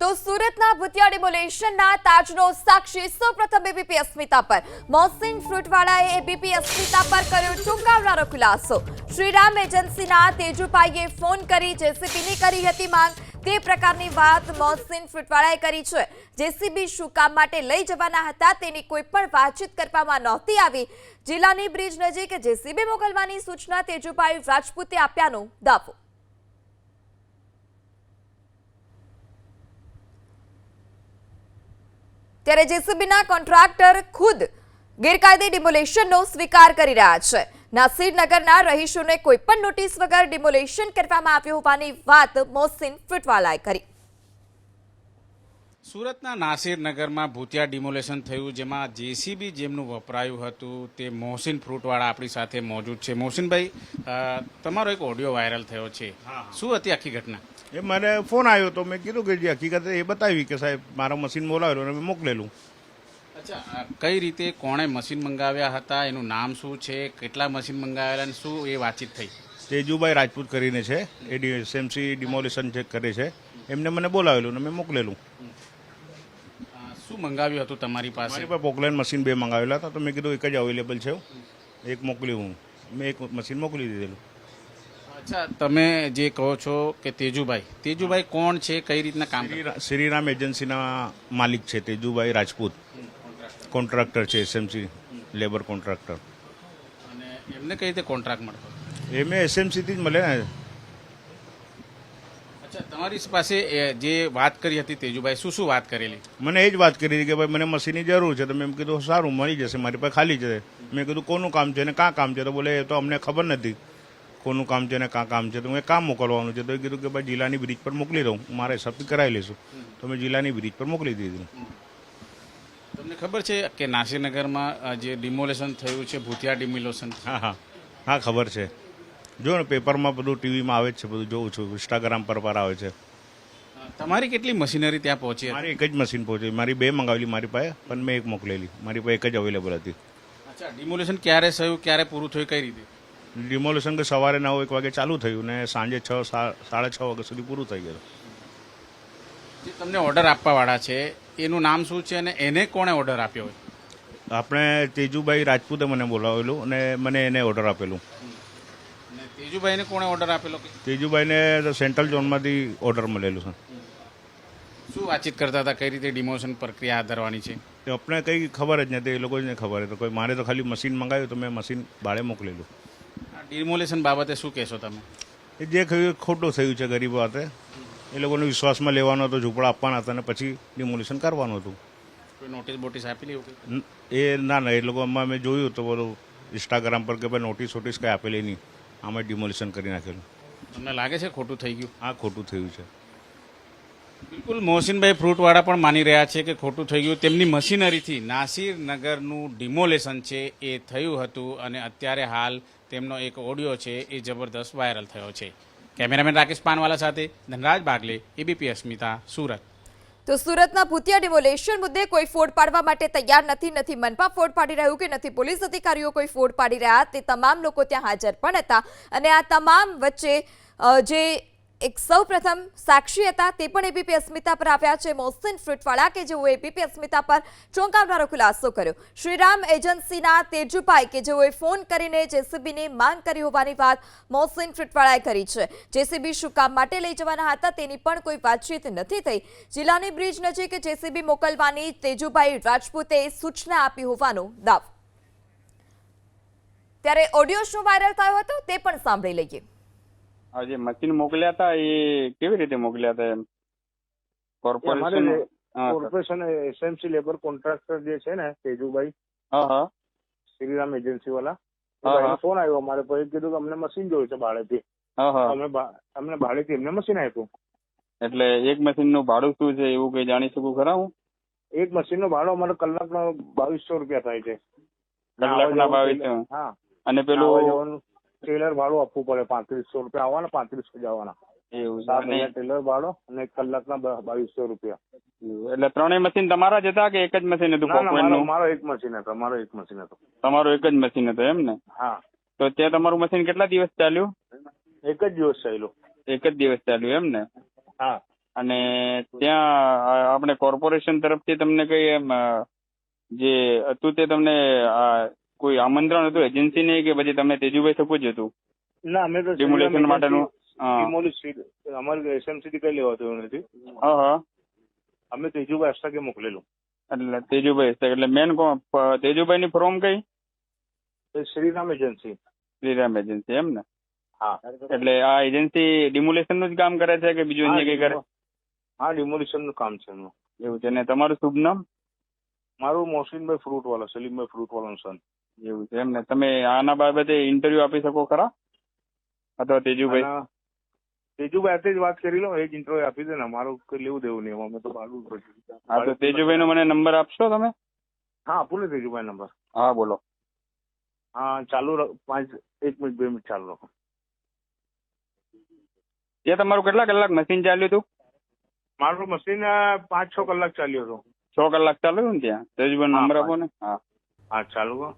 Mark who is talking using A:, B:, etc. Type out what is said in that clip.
A: તો સુરતના ભૂતિયા ડિમોલેશનના તાજનો સાક્ષી સૌપ્રથમ એબીપી અસ્મિતા પર મોહસિન ફ્રૂટવાળાએ એબીપી અસ્મિતા પર કર્યો ચોંકાવનારો ખુલાસો। શ્રીરામ એજન્સીના તેજુભાઈએ ફોન કરી જેસીબીની કરી હતી માંગ। તે પ્રકારની વાત મોહસિન ફ્રૂટવાળાએ કરી છે। જેસીબી શું કામ માટે લઈ જવાના હતા તેની કોઈ પણ વાતચીત કરવામાં નહોતી આવી। જિલ્લાની બ્રિજ નજીક જેસીબી મોકલવાની સૂચના તેજુભાઈ રાજપૂતે આપ્યાનો દાવો। ત્યારે જેસીબીના કોન્ટ્રાક્ટર ખુદ ગેરકાયદે ડિમોલેશનનો સ્વીકાર કરી રહ્યા છે। નાસિરનગરના રહીશોને કોઈ પણ નોટિસ વગર ડિમોલેશન કરવામાં આવ્યું હોવાની વાત મોહસિન ફ્રૂટવાળાએ કરી।
B: સુરતના નાસિરનગરમાં ભૂતિયા ડિમોલેશન થયું, જેમાં જેસીબી જેમનું વપરાયું હતું તે મોહસિન ફ્રૂટવાળા આપણી સાથે મોજૂદ છે। મોહસિનભાઈ, તમારો એક ઓડિયો વાયરલ થયો છે, શું હતી આખી ઘટના?
C: એ મને ફોન આવ્યો તો મેં કીધું કે જે હકીકત એ બતાવી કે સાહેબ મારા મશીન બોલાવેલું અને મેં મોકલેલું।
B: અચ્છા, કઈ રીતે કોણે મશીન મંગાવ્યા હતા, એનું નામ શું છે, કેટલા મશીન મંગાવેલા અને શું એ વાતચીત થઈ?
C: તેજુભાઈ રાજપૂત કરીને છે, એ એસએમસી ડિમોલેશન ચેક કરે છે, એમને મને બોલાવેલું અને મેં મોકલેલું।
B: શું મંગાવ્યું હતું તમારી પાસે?
C: મારી પાસે પોકલાઇન મશીન 2 મંગાવેલા હતા, તો મેં કીધું એક જ અવેલેબલ છે, એક મોકલ્યું, મેં એક મશીન મોકલી દીધેલું।
B: અચ્છા, તમે જે કહો છો કે તેજુભાઈ કોણ છે, કઈ રીતના કામ કરે?
C: શ્રીરામ એજન્સીના માલિક છે તેજુભાઈ રાજપૂત, કોન્ટ્રાક્ટર છે, એસએમસી લેબર કોન્ટ્રાક્ટર।
B: અને એમને કઈ રીતે કોન્ટ્રાક્ટ મળતો?
C: એ મેં એસએમસીથી જ મળે ને।
B: અચ્છા, તમારી પાસે જે વાત કરી હતી તેજુભાઈ, શું વાત કરેલી?
C: મને એ જ વાત કરી કે ભાઈ મને મશીનની જરૂર છે, તો મેં કીધું સારું મળી જશે, મારી પાસે ખાલી છે। મેં કીધું કોનું કામ છે ને કાં કામ છે, તો બોલે એ તો અમને ખબર નથી કોનું કામ છે ને કાં કામ છે, તો મેં કામ મોકલવાનું છે, તો એ કીધું કે ભાઈ જિલ્લાની બ્રિજ પર મોકલી દઉં, મારા હિસાબથી કરાવી લઈશું, તો મેં જિલ્લાની બ્રિજ પર મોકલી દીધું।
B: તમને ખબર છે કે નાસિરનગરમાં જે ડિમોલેશન થયું છે, ભૂતિયા ડિમોલેશન?
C: હા ખબર છે, જો ને પેપરમાં બધું ટીવીમાં આવે જ છે, બધું જોઉં છું, ઇન્સ્ટાગ્રામ પર આવે છે।
B: તમારી કેટલી મશીનરી ત્યાં પહોંચી?
C: મારી એક જ મશીન પહોંચી, મારી 2 મંગાવેલી મારી પાસે, પણ મેં એક મોકલેલી, મારી પાસે એક જ અવેલેબલ હતી।
B: અચ્છા, ડિમોલેશન ક્યારે થયું, ક્યારે પૂરું થયું, કઈ રીતે?
C: ડિમોલેશન કે સવારે 9-1 વાગે ચાલુ થયું ને સાંજે 6-6:30 વાગ્યા સુધી પૂરું થઈ ગયું।
B: જે તમને ઓર્ડર આપવાવાળા છે એનું નામ શું છે અને એને કોણે ઓર્ડર આપ્યો હોય?
C: આપણે તેજુભાઈ રાજપૂતે મને બોલાવેલું અને મને એને ઓર્ડર આપેલું।
B: અને તેજુભાઈને કોણે ઓર્ડર આપેલો?
C: તેજુભાઈને સેન્ટ્રલ ઝોનમાંથી ઓર્ડર મળેલું છે।
B: શું વાતચીત કરતા હતા, કઈ રીતે ડિમોલેશન પ્રક્રિયા હાથ ધરવાની છે?
C: તો આપણે કંઈ ખબર જ નથી, એ લોકોને ખબર તો કોઈ, મારે તો ખાલી મશીન મંગાવ્યું તો મેં મશીન ભાડે મોકલેલું।
B: ડિમોલેશન બાબતે શું કહેશો તમે?
C: એ જે ખોટું થયું છે ગરીબ વાતે, એ લોકોને વિશ્વાસમાં લેવાનો હતો, ઝૂંપડા આપવાના હતા અને પછી ડિમોલેશન કરવાનું હતું।
B: કોઈ નોટિસ બોટિસ આપેલી એવું?
C: એ ના, એ લોકોમાં મેં જોયું તો બધું ઇન્સ્ટાગ્રામ પર કે ભાઈ નોટિસ કંઈ આપેલી નહીં, આમાં ડિમોલેશન કરી નાખેલું।
B: તમને લાગે છે ખોટું થઈ ગયું?
C: હા, ખોટું થયું છે।
B: બિલકુલ, મોહસિનભાઈ ફ્રૂટવાળા પણ માની રહ્યા છે કે ખોટું થઈ ગયું। તેમની મશીનરીથી નાસિરનગરનું ડિમોલેશન છે એ થયું હતું અને અત્યારે હાલ તેમનો એક ઓડિયો છે એ જબરદસ્ત વાયરલ થયો છે। કેમેરામેન રાકેશ પાનવાલા સાથે ધનરાજ બાગલે, એબીપી અસ્મિતા, સુરત।
A: તો સુરતના ભૂતિયા ડિમોલેશન મુદ્દે કોઈ ફોડ પાડવા માટે તૈયાર નથી મનપા ફોડ પાડી રહ્યું કે નથી પોલીસ અધિકારીઓ કોઈ ફોડ પાડી રહ્યા, તે તમામ લોકો ત્યાં હાજર પણ હતા અને આ તમામ વચ્ચે જે એક સૌપ્રથમ સાક્ષી હતા તે પણ એબીપી અસ્મિતા પર આવ્યા છે, મોહસિન ફ્રૂટવાળા, કે જેઓ એબીપી અસ્મિતા પર ચોંકાવનારો ખુલાસો કર્યો। શ્રીરામ એજન્સીના તેજુભાઈ કે જેઓએ ફોન કરીને જેસીબીની માંગ કરી હોવાની વાત મોહસિન ફ્રૂટવાળાએ કરી છે। જેસીબી શું કામ માટે લઈ જવાના હતા તેની પણ કોઈ વાતચીત નથી થઈ। જિલ્લાની બ્રિજ નજીક જેસીબી મોકલવાની તેજુભાઈ રાજપૂતે સૂચના આપી હોવાનો દાવો। ત્યારે ઓડિયો શું વાયરલ થયો હતો તે પણ સાંભળી લઈએ।
D: આ જે મશીન મોકલ્યા હતા એ કેવી રીતે મોકલ્યા હતા? એમ
C: કોર્પોરેશન એસએમસી લેબર કોન્ટ્રાક્ટર જે છે ને તેજુભાઈ, શ્રીરામ એજન્સી વાળા, ફોન આવ્યો અમારે પછી, કીધું કે અમને મશીન જોયું છે ભાડેથી, અમને ભાડેથી એમને મશીન આપ્યું।
D: એટલે એક મશીન નું ભાડું શું છે એવું કઈ જાણી શકું ખરા હું?
C: એક મશીન નો ભાડો અમારે કલાકનો 2200 રૂપિયા થાય છે।
D: કલાકના 2200?
C: હા,
D: અને પેલું
C: ટ્રેલર ભાડું આપવું પડે 3500 રૂપિયા આવવાના, 3500 જવાના।
D: એવું?
C: 7,000 ટ્રેલર ભાડો અને કલાકના 2200 રૂપિયા।
D: એટલે ત્રણેય મશીન તમારા જ હતા કે એક જ મશીન હતું?
C: મારો એક મશીન હતો,
D: તમારો એક જ મશીન હતો એમ ને?
C: હા।
D: તો ત્યાં તમારું મશીન કેટલા દિવસ ચાલ્યું?
C: એક જ દિવસ ચાલ્યું।
D: એક જ દિવસ ચાલ્યું એમ ને?
C: હા।
D: અને ત્યાં આપણે કોર્પોરેશન તરફથી તમને કઈ એમ જે હતું તે તમને કોઈ આમંત્રણ હતું એજન્સીને કે પછી તમે તેજુભાઈ થકું જ હતું
E: ના અમે તો
D: ડિમોલેશન માટેનું?
E: અમારે એસએમસી કઈ લેવા એવું નથી.
D: હા હા.
E: અમે તેજુભાઈ હસ્તકે મોકલેલું.
D: એટલે તેજુભાઈ એટલે મેન તેજુભાઈ ની ફ્રોમ કઈ?
E: શ્રીરામ એજન્સી.
D: શ્રીરામ એજન્સી એમ ને?
E: હા.
D: એટલે આ એજન્સી ડિમોલેશન નું જ કામ કરે છે કે બીજું અન્ય કઈ કરે?
E: હા, ડિમોલિશન નું કામ છે એમનું.
D: એવું છે. ને તમારું શુભ નામ?
E: મારું મોહસિનભાઈ ફ્રૂટ વાળા, સલીમભાઈ ફ્રૂટ વાળાનું સન.
D: એવું છે એમ ને? તમે આના બાબતે ઇન્ટરવ્યુ આપી શકો ખરા? અથવા તેજુભાઈ?
E: તેજુભાઈ હાથે જ વાત કરી લો, એ જ ઇન્ટરવ્યુ આપી દે ને. અમારું કઈ લેવું દેવું નહીં, અમે તો ભાડું પછી.
D: હા, તો તેજુભાઈ નો મને નંબર આપશો તમે?
E: હા, આપું ને તેજુભાઈ નંબર.
D: હા બોલો.
E: હા, ચાલુ 1 મિનિટ 2 મિનિટ ચાલુ રાખો.
D: ત્યાં તમારું કેટલા કલાક મશીન ચાલ્યું હતું?
E: મારું મશીન 5-6 કલાક ચાલ્યું હતું.
D: 6 કલાક ચાલ્યું ને ત્યાં? તેજુભાઈ નંબર આપો ને. હા
E: હા, ચાલુ કરો.